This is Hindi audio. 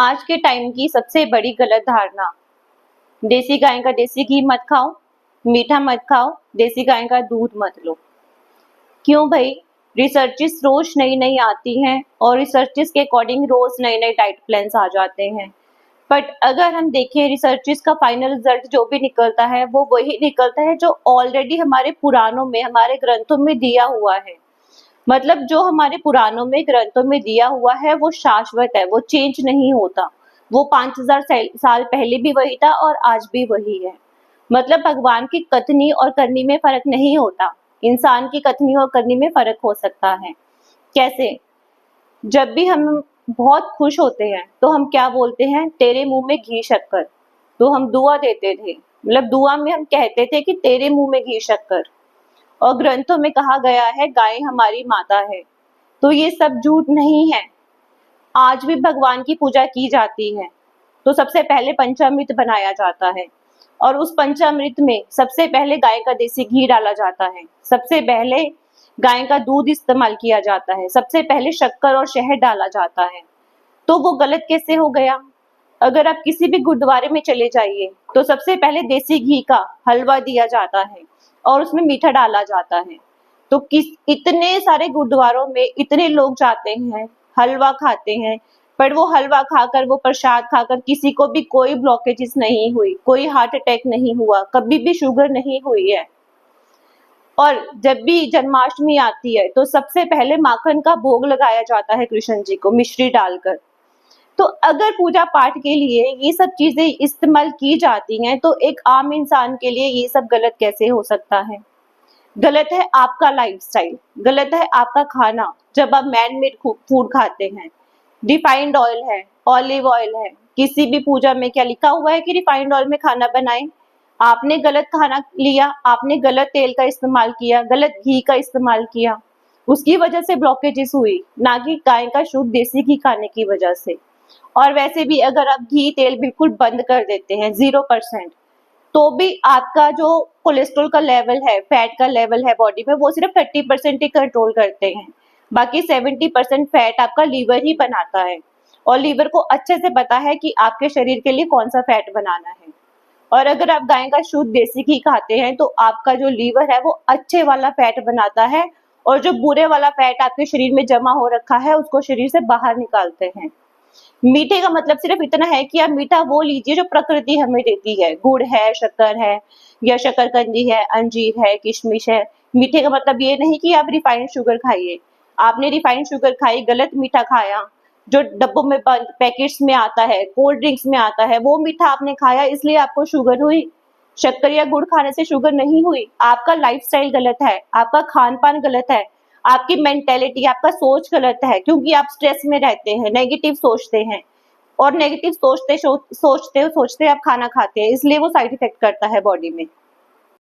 आज के टाइम की सबसे बड़ी गलत धारणा, देसी गाय का देसी घी मत खाओ, मीठा मत खाओ, देसी गाय का दूध मत लो। क्यों भाई? रिसर्चेस रोज नई नई आती हैं और रिसर्चेस के अकॉर्डिंग रोज नए नए डाइट प्लान्स आ जाते हैं। बट अगर हम देखें रिसर्चेस का फाइनल रिजल्ट जो भी निकलता है वो वही निकलता है जो ऑलरेडी हमारे पुराणों में, हमारे ग्रंथों में दिया हुआ है। मतलब जो हमारे पुराणों में, ग्रंथों में दिया हुआ है वो शाश्वत है, वो चेंज नहीं होता। वो 5000 साल पहले भी वही था और आज भी वही है। मतलब भगवान की कथनी और करनी में फर्क नहीं होता, इंसान की कथनी और करनी में फर्क हो सकता है। कैसे? जब भी हम बहुत खुश होते हैं तो हम क्या बोलते हैं? तेरे मुंह में घी शक्कर। तो हम दुआ देते थे, मतलब दुआ में हम कहते थे कि तेरे मुंह में घी शक्कर। और ग्रंथों में कहा गया है गाय हमारी माता है। तो ये सब झूठ नहीं है। आज भी भगवान की पूजा की जाती है तो सबसे पहले पंचामृत बनाया जाता है और उस पंचामृत में सबसे पहले गाय का देसी घी डाला जाता है, सबसे पहले गाय का दूध इस्तेमाल किया जाता है, सबसे पहले शक्कर और शहद डाला जाता है। तो वो गलत कैसे हो गया? अगर आप किसी भी गुरुद्वारे में चले जाइए तो सबसे पहले देसी घी का हलवा दिया जाता है और उसमें मीठा डाला जाता है। तो इतने सारे गुरुद्वारों में इतने लोग जाते हैं, हलवा खाते हैं, पर वो हलवा खाकर, वो प्रसाद खाकर किसी को भी कोई ब्लॉकेजेस नहीं हुई, कोई हार्ट अटैक नहीं हुआ, कभी भी शुगर नहीं हुई है। और जब भी जन्माष्टमी आती है तो सबसे पहले माखन का भोग लगाया जाता है कृष्ण जी को मिश्री डालकर। तो अगर पूजा पाठ के लिए ये सब चीजें इस्तेमाल की जाती हैं तो एक आम इंसान के लिए ये सब गलत कैसे हो सकता है? गलत है आपका लाइफस्टाइल, गलत है आपका खाना। जब आप मैन मेड फूड खाते हैं, रिफाइंड ऑयल है, ऑलिव ऑयल है, किसी भी पूजा में क्या लिखा हुआ है कि रिफाइंड ऑयल में खाना बनाएं? आपने गलत खाना लिया, आपने गलत तेल का इस्तेमाल किया, गलत घी का इस्तेमाल किया, उसकी वजह से ब्लॉकेजेस हुई, ना कि गाय का शुद्ध देसी घी खाने की वजह से। और वैसे भी अगर आप घी तेल बिल्कुल बंद कर देते हैं 0%, तो भी आपका जो कोलेस्ट्रॉल का लेवल है, फैट का लेवल है बॉडी में, वो सिर्फ 30% ही कंट्रोल करते हैं। बाकी 70% फैट आपका लीवर ही बनाता है और लीवर को अच्छे से पता है कि आपके शरीर के लिए कौन सा फैट बनाना है। और अगर आप गाय का शुद्ध देसी घी खाते हैं तो आपका जो लीवर है वो अच्छे वाला फैट बनाता है और जो बुरे वाला फैट आपके शरीर में जमा हो रखा है उसको शरीर से बाहर निकालते हैं। मीठे का मतलब सिर्फ इतना है कि आप मीठा वो लीजिए जो प्रकृति हमें देती है, गुड़ है, शक्कर है, या शक्करकंदी है, अंजीर है, किशमिश है। मीठे का मतलब ये नहीं कि आप रिफाइंड शुगर खाइए। आपने रिफाइंड शुगर खाई, गलत मीठा खाया, जो डब्बों में बंद पैकेट्स में आता है, कोल्ड ड्रिंक्स में आता है, वो मीठा आपने खाया इसलिए आपको शुगर हुई। शक्कर या गुड़ खाने से शुगर नहीं हुई। आपका लाइफस्टाइल गलत है, आपका खान पान गलत है, आपकी मेंटेलिटी, आपका सोच गलत है, क्योंकि आप स्ट्रेस में रहते हैं, नेगेटिव सोचते हैं और नेगेटिव सोचते सोचते आप खाना खाते हैं, इसलिए वो साइड इफेक्ट करता है बॉडी में।